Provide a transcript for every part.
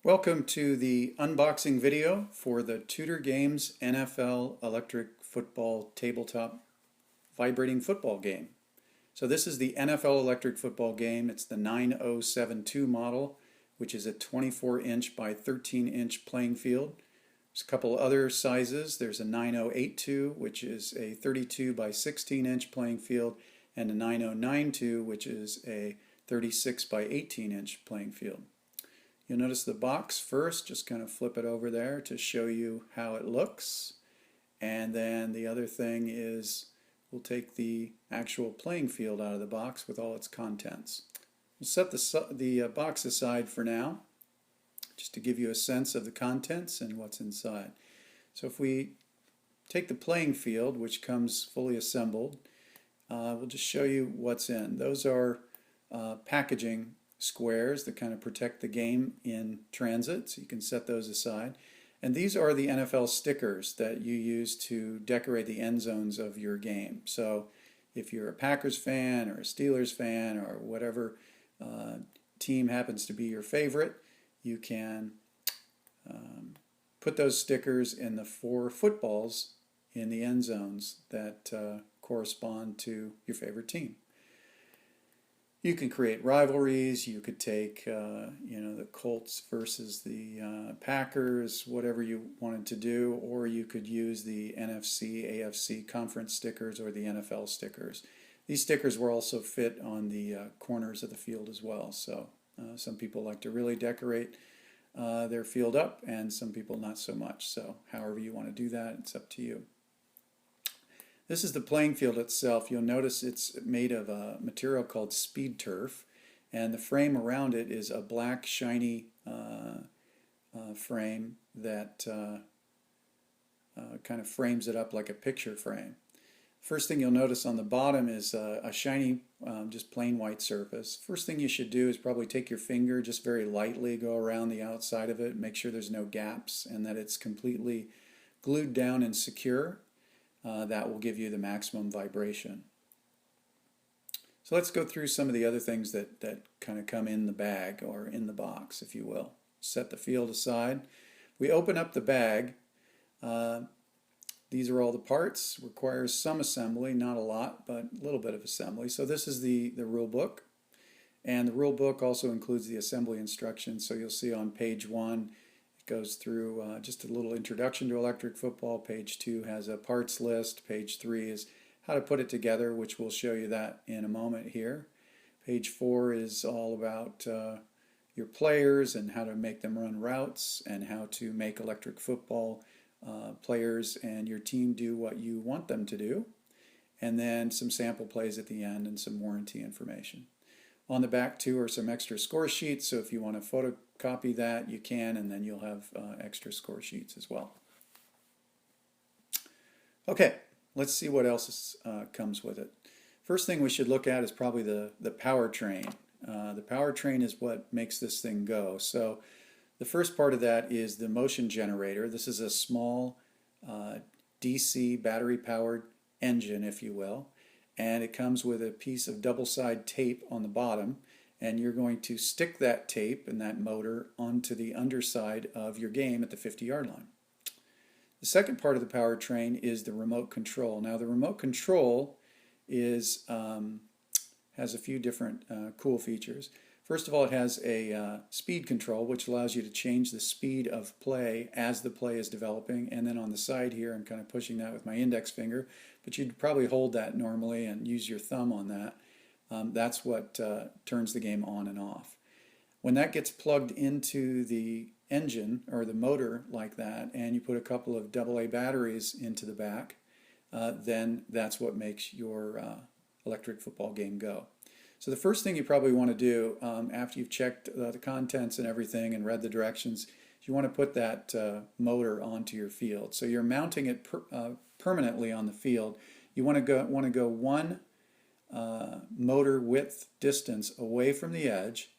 Welcome to the unboxing video for the Tudor Games NFL Electric Football Tabletop Vibrating Football Game. So this is the NFL Electric Football Game. It's the 9072 model, which is a 24-inch by 13-inch playing field. There's a couple other sizes. There's a 9082, which is a 32 by 16-inch playing field, and a 9092, which is a 36 by 18-inch playing field. You'll notice the box first, just kind of flip it over there to show you how it looks. And then the other thing is we'll take the actual playing field out of the box with all its contents. We'll set the box aside for now, just to give you a sense of the contents and what's inside. So if we take the playing field, which comes fully assembled, we'll just show you what's in. Those are packaging squares that kind of protect the game in transit, so you can set those aside. And these are the NFL stickers that you use to decorate the end zones of your game. So if you're a Packers fan or a Steelers fan or whatever team happens to be your favorite, you can put those stickers in the 4 footballs in the end zones that correspond to your favorite team. You can create rivalries. You could take, the Colts versus the Packers, whatever you wanted to do, or you could use the NFC, AFC conference stickers or the NFL stickers. These stickers will also fit on the corners of the field as well. So some people like to really decorate their field up, and some people not so much. So however you want to do that, it's up to you. This is the playing field itself. You'll notice it's made of a material called speed turf, and the frame around it is a black shiny frame that kind of frames it up like a picture frame. First thing you'll notice on the bottom is a shiny, just plain white surface. First thing you should do is probably take your finger, just very lightly go around the outside of it, make sure there's no gaps and that it's completely glued down and secure. That will give you the maximum vibration. So let's go through some of the other things that kind of come in the bag, or in the box, if you will. Set the field aside. We open up the bag. These are all the parts. Requires some assembly, not a lot, but a little bit of assembly. So this is the rule book. And the rule book also includes the assembly instructions. So you'll see on page 1, goes through just a little introduction to electric football. Page 2 has a parts list. Page 3 is how to put it together, which we'll show you that in a moment here. Page 4 is all about your players and how to make them run routes, and how to make electric football players and your team do what you want them to do. And then some sample plays at the end and some warranty information. On the back too are some extra score sheets, so if you want to photocopy that, you can, and then you'll have extra score sheets as well. Okay, let's see what else comes with it. First thing we should look at is probably the powertrain. The powertrain is what makes this thing go. So the first part of that is the motion generator. This is a small DC battery-powered engine, if you will. And it comes with a piece of double-side tape on the bottom, and you're going to stick that tape and that motor onto the underside of your game at the 50-yard line. The second part of the powertrain is the remote control. Now the remote control is has a few different cool features. First of all, it has a speed control, which allows you to change the speed of play as the play is developing. And then on the side here, I'm kind of pushing that with my index finger, but you'd probably hold that normally and use your thumb on that. That's what turns the game on and off. When that gets plugged into the engine or the motor like that, and you put a couple of AA batteries into the back, then that's what makes your electric football game go. So the first thing you probably want to do after you've checked the contents and everything and read the directions, is you want to put that motor onto your field. So you're mounting it permanently on the field. You want to go one motor width distance away from the edge,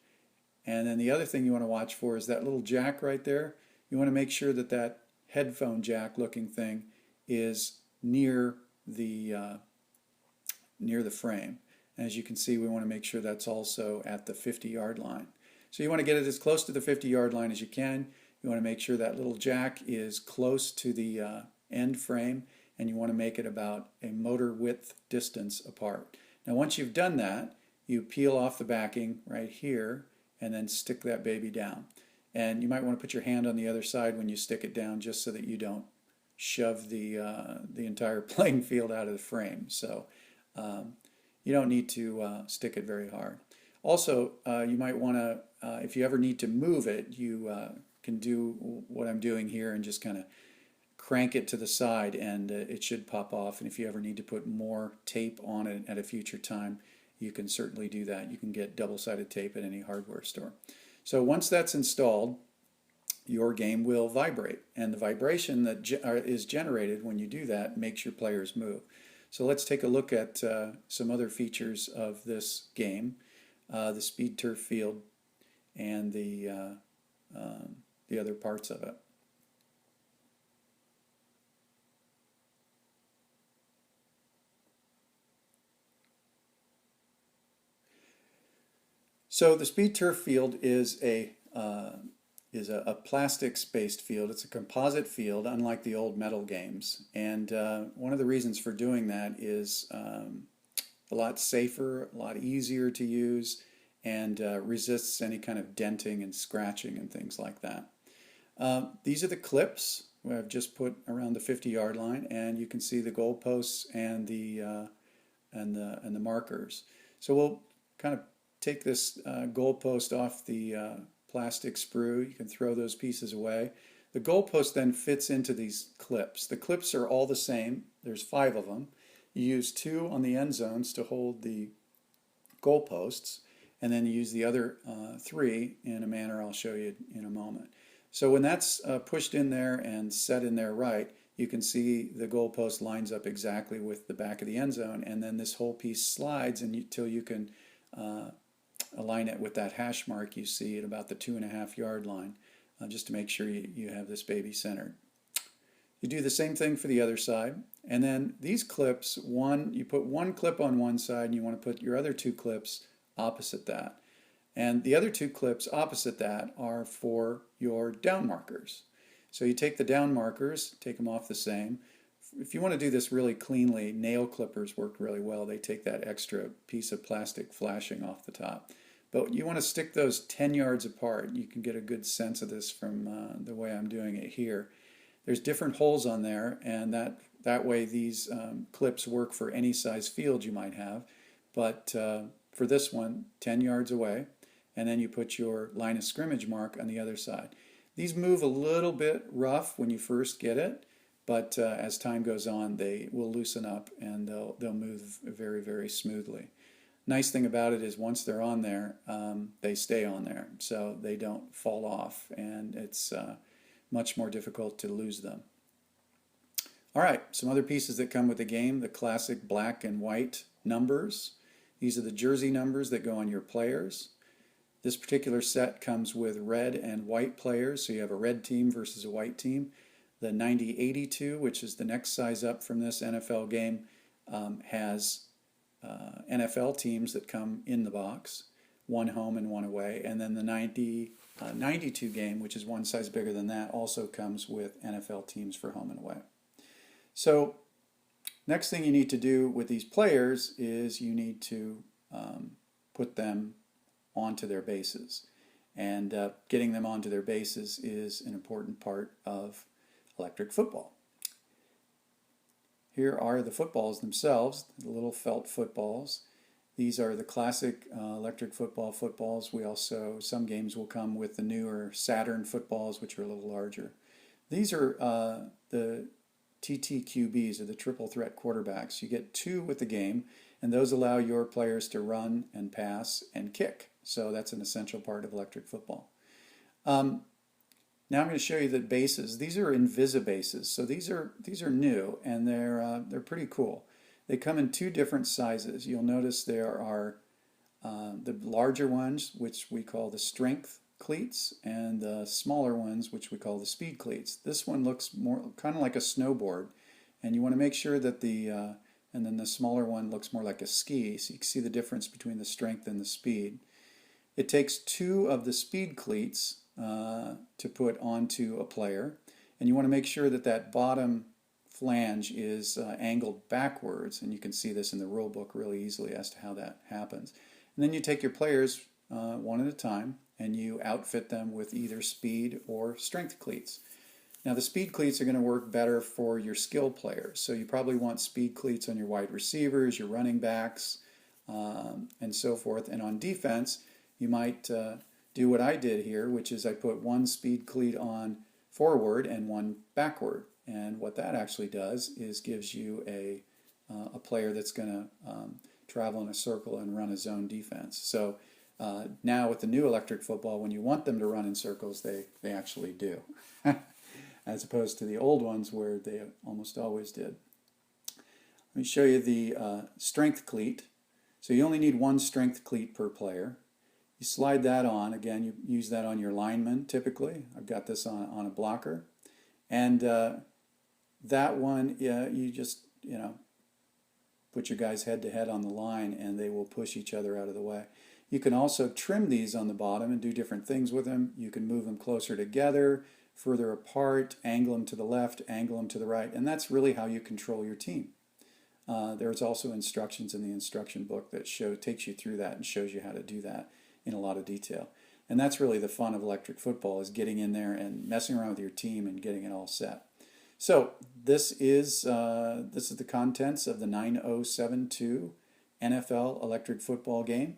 and then the other thing you want to watch for is that little jack right there. You want to make sure that that headphone jack looking thing is near the frame. As you can see, we want to make sure that's also at the 50-yard line. So you want to get it as close to the 50-yard line as you can. You want to make sure that little jack is close to the end frame, and you want to make it about a motor width distance apart. Now once you've done that, you peel off the backing right here and then stick that baby down. And you might want to put your hand on the other side when you stick it down, just so that you don't shove the entire playing field out of the frame. So you don't need to stick it very hard. Also, you might want to, if you ever need to move it, you can do what I'm doing here and just kind of crank it to the side, and it should pop off. And if you ever need to put more tape on it at a future time, you can certainly do that. You can get double-sided tape at any hardware store. So once that's installed, your game will vibrate, and the vibration that is generated when you do that makes your players move. So let's take a look at some other features of this game, the speed turf field and the other parts of it. So the speed turf field is a plastics-based field. It's a composite field, unlike the old metal games. And one of the reasons for doing that is a lot safer, a lot easier to use, and resists any kind of denting and scratching and things like that. These are the clips I've just put around the 50-yard line, and you can see the goalposts and the markers. So we'll kind of take this goalpost off the plastic sprue. You can throw those pieces away. The goalpost then fits into these clips. The clips are all the same. There's 5 of them. You use 2 on the end zones to hold the goalposts, and then you use the other 3 in a manner I'll show you in a moment. So when that's pushed in there and set in there right, you can see the goalpost lines up exactly with the back of the end zone, and then this whole piece slides until you can align it with that hash mark you see at about the 2.5-yard line, just to make sure you have this baby centered. You do the same thing for the other side, and then these clips, you put one clip on one side and you want to put your other 2 clips opposite that. And the other 2 clips opposite that are for your down markers. So you take the down markers, take them off the same. If you want to do this really cleanly, nail clippers work really well. They take that extra piece of plastic flashing off the top. But you want to stick those 10 yards apart. You can get a good sense of this from the way I'm doing it here. There's different holes on there, and that way these clips work for any size field you might have. But for this one, 10 yards away, and then you put your line of scrimmage mark on the other side. These move a little bit rough when you first get it, but as time goes on, they will loosen up and they'll move very, very smoothly. Nice thing about it is once they're on there, they stay on there, so they don't fall off, and it's much more difficult to lose them. All right, some other pieces that come with the game: the classic black and white numbers. These are the jersey numbers that go on your players. This particular set comes with red and white players, so you have a red team versus a white team. The 90-82, which is the next size up from this NFL game, has NFL teams that come in the box, one home and one away. And then the 92 game, which is one size bigger than that, also comes with NFL teams for home and away. So next thing you need to do with these players is you need to put them onto their bases. And getting them onto their bases is an important part of electric football. Here are the footballs themselves, the little felt footballs. These are the classic electric footballs. We also, some games will come with the newer Saturn footballs, which are a little larger. These are the TTQBs, or the triple threat quarterbacks. You get 2 with the game, and those allow your players to run and pass and kick. So that's an essential part of electric football. Now I'm going to show you the bases. These are Invisibases, so these are new, and they're pretty cool. They come in 2 different sizes. You'll notice there are the larger ones, which we call the strength cleats, and the smaller ones, which we call the speed cleats. This one looks more kind of like a snowboard, and you want to make sure that and then the smaller one looks more like a ski, so you can see the difference between the strength and the speed. It takes two of the speed cleats to put onto a player, and you want to make sure that that bottom flange is angled backwards, and you can see this in the rule book really easily as to how that happens. And then you take your players one at a time and you outfit them with either speed or strength cleats. Now the speed cleats are going to work better for your skill players, so you probably want speed cleats on your wide receivers, your running backs, and so forth. And on defense, you might do what I did here, which is I put one speed cleat on forward and one backward. And what that actually does is gives you a player that's going to travel in a circle and run a zone defense. So now with the new electric football, when you want them to run in circles, they actually do, as opposed to the old ones where they almost always did. Let me show you the strength cleat. So you only need one strength cleat per player. You slide that on. Again, you use that on your lineman typically. I've got this on a blocker. And that one, you just, put your guys head to head on the line and they will push each other out of the way. You can also trim these on the bottom and do different things with them. You can move them closer together, further apart, angle them to the left, angle them to the right, and that's really how you control your team. There's also instructions in the instruction book that takes you through that and shows you how to do that in a lot of detail. And that's really the fun of electric football, is getting in there and messing around with your team and getting it all set. So this is the contents of the 9072 NFL electric football game.